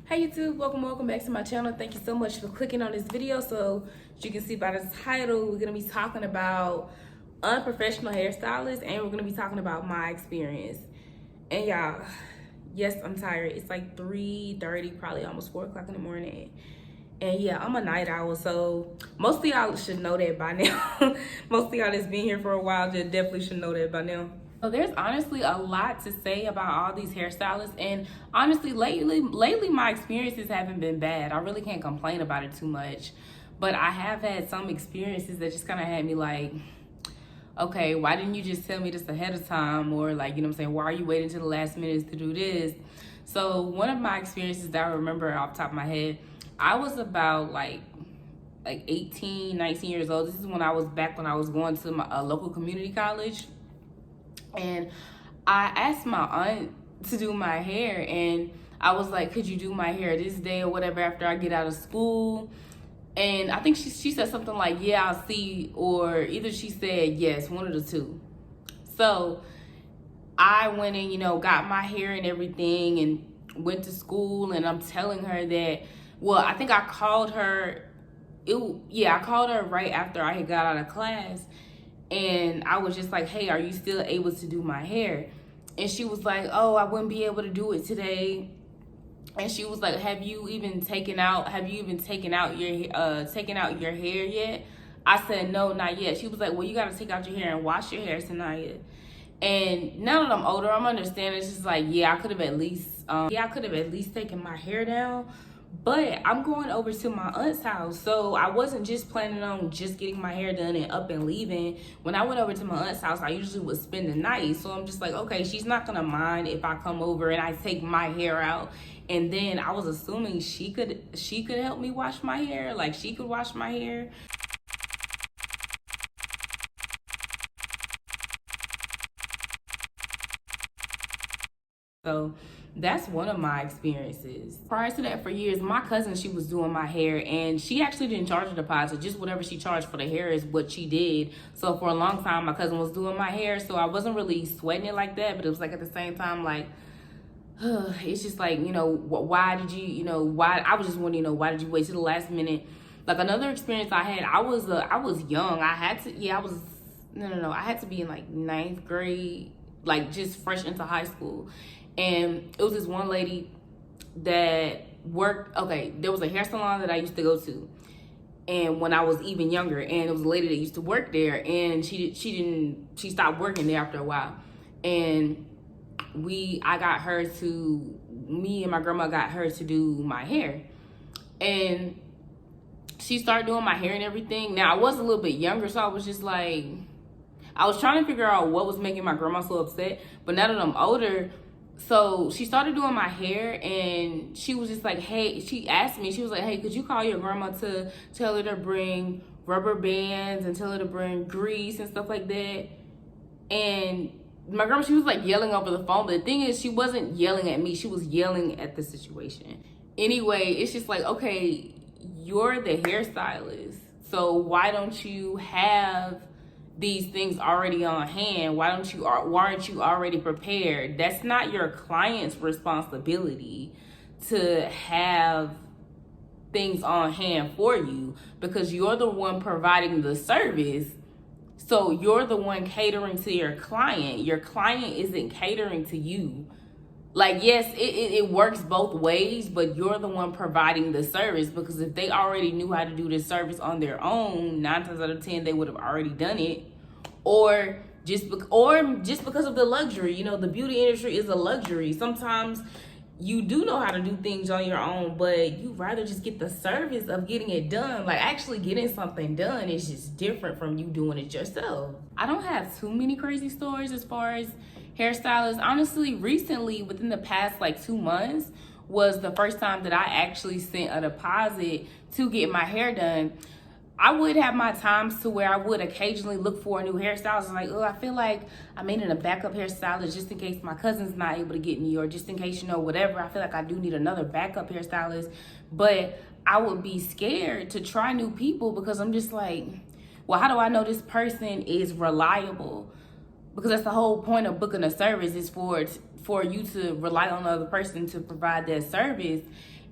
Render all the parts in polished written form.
Hey YouTube, welcome back to my channel. Thank you so much for clicking on this video. So as you can see by the title, we're gonna be talking about unprofessional hairstylists, and we're gonna be talking about my experience. And y'all, yes, I'm tired. It's like 3:30, probably almost 4 o'clock in the morning. And yeah, I'm a night owl, so most of y'all should know that by now. Most of y'all that's been here for a while just definitely should know that by now. So there's honestly a lot to say about all these hairstylists, and honestly lately my experiences haven't been bad. I really can't complain about it too much, but I have had some experiences that just kind of had me like, okay, why didn't you just tell me this ahead of time? Or like, you know what I'm saying, why are you waiting till the last minute to do this? So one of my experiences that I remember off the top of my head, I was about like 18, 19 years old. This is when I was going to my local community college. And I asked my aunt to do my hair, and I was like, could you do my hair this day or whatever after I get out of school? And I think she said something like, yeah, I'll see, or either she said yes, one of the two. So I went and, got my hair and everything and went to school, and I'm telling her that, well, I think I called her, I called her right after I had got out of class. And I was just like, hey, are you still able to do my hair? And she was like, oh, I wouldn't be able to do it today. And she was like, have you even taken out your hair yet? I said, no, not yet. She was like, well, you got to take out your hair and wash your hair tonight. And now that I'm older, I'm understanding. It's just like, I could have at least taken my hair down. But I'm going over to my aunt's house, so I wasn't just planning on just getting my hair done and up and leaving. When I went over to my aunt's house, I usually would spend the night. So I'm just like, okay, she's not gonna mind if I come over and I take my hair out. And then I was assuming she could help me wash my hair, like she could wash my hair. So that's one of my experiences. Prior to that, for years, my cousin, she was doing my hair, and she actually didn't charge a deposit. Just whatever she charged for the hair is what she did. So for a long time, my cousin was doing my hair, so I wasn't really sweating it like that, but it was like at the same time, like, it's just like, why did you, I was just wondering, why did you wait till the last minute? Like another experience I had, I was young. I had to be in like 9th grade, like just fresh into high school. And it was this one lady that worked, there was a hair salon that I used to go to, and when I was even younger, and it was a lady that used to work there, and she stopped working there after a while. And me and my grandma got her to do my hair. And she started doing my hair and everything. Now, I was a little bit younger, so I was just like, I was trying to figure out what was making my grandma so upset. But now that I'm older, so she started doing my hair, and she was just like, hey, she asked me, she was like, hey, could you call your grandma to tell her to bring rubber bands and tell her to bring grease and stuff like that? And my grandma, she was like yelling over the phone, but the thing is, she wasn't yelling at me, she was yelling at the situation. Anyway, it's just like, okay, you're the hairstylist, so why don't you have these things already on hand? Why aren't you already prepared? That's not your client's responsibility to have things on hand for you, because you're the one providing the service. So you're the one catering to your client. Your client isn't catering to you. Like, yes, it works both ways, but you're the one providing the service, because if they already knew how to do this service on their own, 9 times out of 10, they would have already done it. Or just because of the luxury. The beauty industry is a luxury. Sometimes you do know how to do things on your own, but you rather just get the service of getting it done. Like, actually getting something done is just different from you doing it yourself. I don't have too many crazy stories as far as hairstylists. Honestly, recently, within the past like 2 months, was the first time that I actually sent a deposit to get my hair done. I would have my times to where I would occasionally look for a new hairstylist. Like, I feel like I made it a backup hairstylist just in case my cousin's not able to get me, or just in case, whatever. I feel like I do need another backup hairstylist. But I would be scared to try new people, because I'm just like, well, how do I know this person is reliable? Because that's the whole point of booking a service, is for you to rely on the other person to provide that service.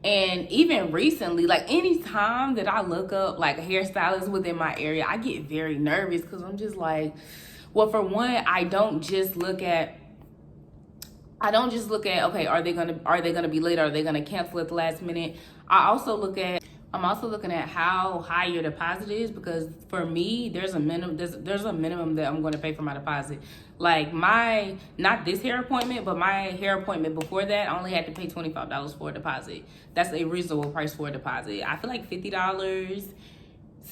And even recently, like anytime that I look up like hairstylists within my area, I get very nervous because I'm just like, well, for one, I don't just look at okay, are they gonna be late? Are they gonna cancel at the last minute? I'm also looking at how high your deposit is, because for me, there's a minimum that I'm going to pay for my deposit. Like not this hair appointment, but my hair appointment before that, I only had to pay $25 for a deposit. That's a reasonable price for a deposit. I feel like $50,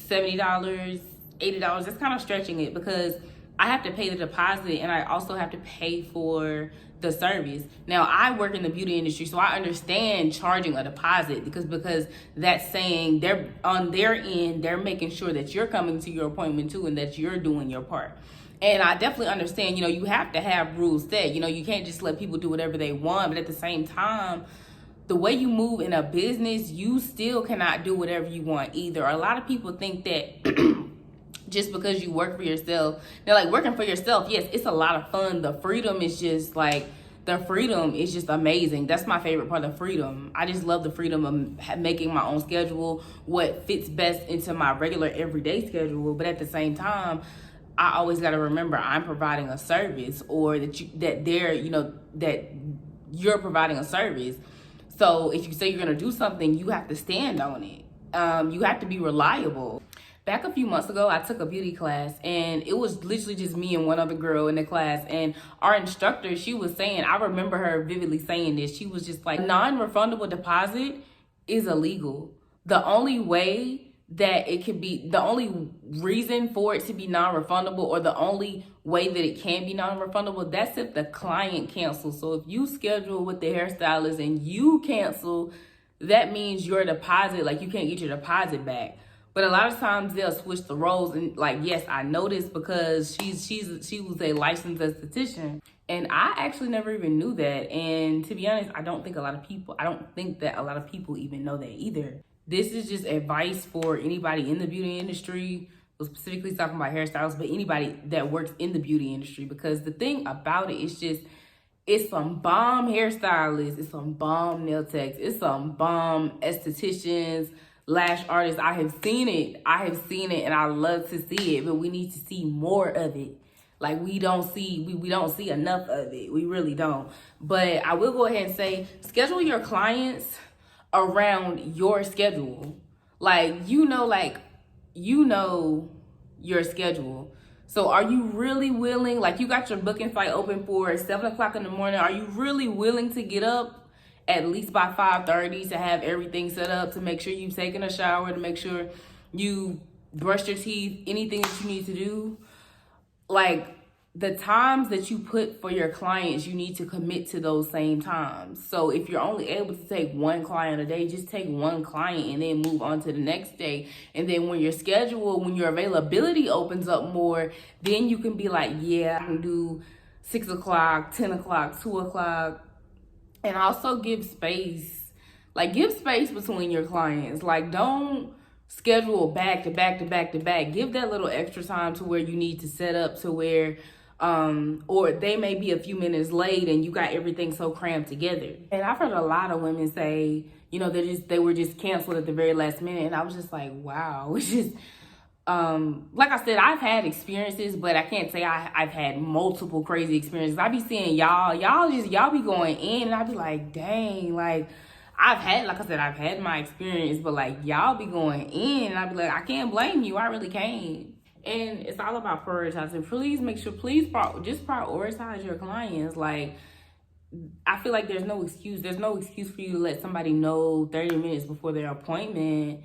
$70, $80, that's kind of stretching it, because I have to pay the deposit and I also have to pay for the service. Now, I work in the beauty industry, so I understand charging a deposit because that's saying they're on their end, they're making sure that you're coming to your appointment too and that you're doing your part. And I definitely understand, you have to have rules set. You can't just let people do whatever they want, but at the same time, the way you move in a business, you still cannot do whatever you want either. A lot of people think that just because you work for yourself, they're like, working for yourself, yes, it's a lot of fun. The freedom is just amazing. That's my favorite part, the freedom. I just love the freedom of making my own schedule, what fits best into my regular everyday schedule. But at the same time, I always got to remember I'm providing a service, or that you're providing a service. So if you say you're going to do something, you have to stand on it. You have to be reliable. Back a few months ago, I took a beauty class, and it was literally just me and one other girl in the class. And our instructor, she was saying, I remember her vividly saying this. She was just like, non-refundable deposit is illegal. The only way that it could be, the only reason for it to be non-refundable, or the only way that it can be non-refundable, that's if the client cancels. So if you schedule with the hairstylist and you cancel, that means your deposit, like you can't get your deposit back. But a lot of times they'll switch the roles, and like, yes, I noticed, because she was a licensed esthetician, and I actually never even knew that. And to be honest, I don't think that a lot of people even know that either. This is just advice for anybody in the beauty industry, specifically talking about hairstylists, but anybody that works in the beauty industry, because the thing about it is just, it's some bomb hairstylists, it's some bomb nail techs, it's some bomb estheticians, lash artists. I have seen it, and I love to see it, but we need to see more of it. Like, we don't see enough of it. We really don't. But I will go ahead and say, schedule your clients around your schedule. Like, you know your schedule. So are you really willing, like, you got your booking site open for 7 o'clock in the morning. Are you really willing to get up at least by 5:30 to have everything set up, to make sure you've taken a shower, to make sure you brushed your teeth, anything that you need to do? Like, the times that you put for your clients, you need to commit to those same times. So if you're only able to take one client a day, just take one client and then move on to the next day. And then when your availability opens up more, then you can be like, yeah, I can do 6 o'clock, 10 o'clock, 2 o'clock. And also give space between your clients. Like, don't schedule back to back to back to back. Give that little extra time to where you need to set up, to where, or they may be a few minutes late and you got everything so crammed together. And I've heard a lot of women say, they were just canceled at the very last minute. And I was just like, wow, it's just, like I said, I've had experiences, but I can't say I've had multiple crazy experiences. I be seeing y'all be going in, and I be like, dang, like, I've had my experience, but like, y'all be going in, and I be like, I can't blame you, I really can't. And it's all about prioritizing. Just prioritize your clients. Like, I feel like there's no excuse for you to let somebody know 30 minutes before their appointment.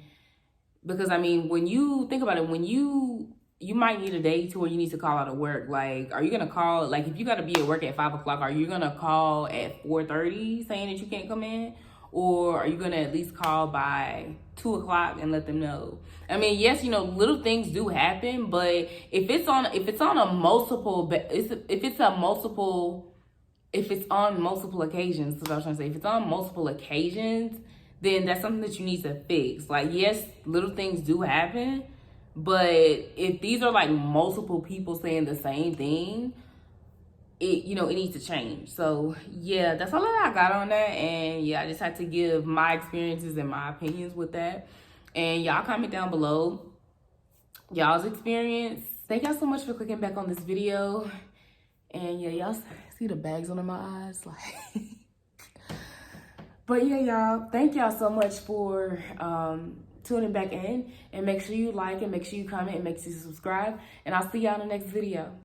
Because, I mean, when you think about it, when you might need a day to where you need to call out of work. Like, are you going to call, like, if you got to be at work at 5 o'clock, are you going to call at 4:30 saying that you can't come in? Or are you going to at least call by 2 o'clock and let them know? I mean, yes, little things do happen, but if it's on multiple occasions, that's what I was trying to say. If it's on multiple occasions, then that's something that you need to fix. Like, yes, little things do happen, but if these are like multiple people saying the same thing, it, you know, it needs to change. So yeah, that's all that I got on that. And yeah, I just had to give my experiences and my opinions with that. And y'all comment down below y'all's experience. Thank y'all so much for clicking back on this video. And yeah, y'all see the bags under my eyes, like. But yeah, y'all, thank y'all so much for tuning back in. And make sure you like and make sure you comment and make sure you subscribe. And I'll see y'all in the next video.